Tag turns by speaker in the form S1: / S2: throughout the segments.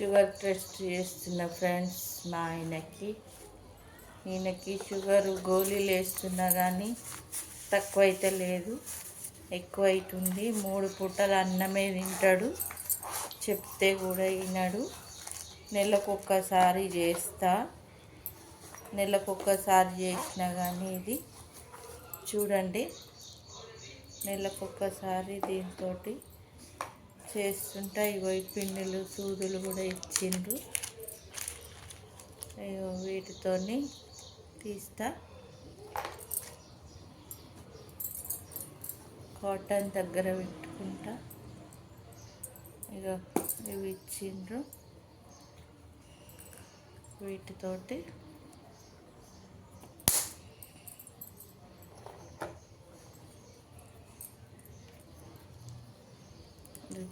S1: Sugar test చేస్తున్న friends మా ఈయనకి షుగర్ గోళీలు వేస్తున్నా కానీ తక్కువ అయితే లేదు, ఎక్కువ అవుతుంది. 3 పూటలు అన్నమే తింటాడు, చెప్తే కూడా వినడు. నెలకొక్కసారి చేస్తా, నెలకొక్కసారి చేసినా కానీ ఇది చూడండి, నెలకొక్కసారి దీంతో చేస్తుంటా. ఇగో ఈ పిన్నులు సూదులు కూడా ఇచ్చిండ్రు, ఇగో వీటితోని తీస్తా. కాటన్ దగ్గర పెట్టుకుంటా. ఇక ఇవి ఇచ్చిండ్రు, వీటితోటి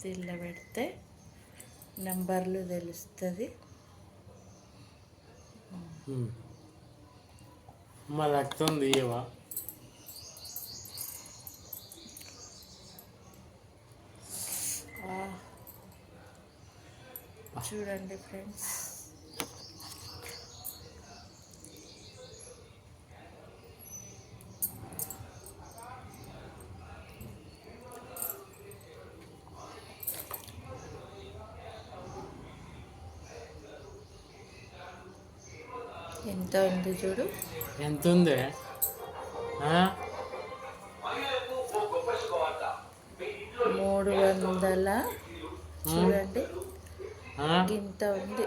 S1: దీనిలో పెడితే నంబర్లు తెలుస్తుంది.
S2: మళ్ళీ
S1: చూడండి ఫ్రెండ్స్, ఎంత ఉంది చూడు,
S2: ఎంత ఉంది.
S1: 300 చూడండి, ఇంత ఉంది.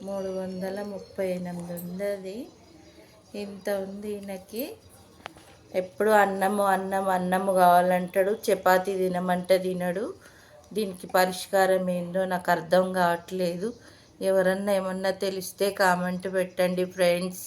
S1: 338 ఉంది. అది ఇంత ఉంది. ఈయనకి ఎప్పుడు అన్నము కావాలంటాడు, చపాతీ తినమంటే తినడు. దీనికి పరిష్కారం ఏందో నాకు అర్థం కావట్లేదు. ఎవరన్నా ఏమన్నా తెలిస్తే కామెంట్ పెట్టండి ఫ్రెండ్స్.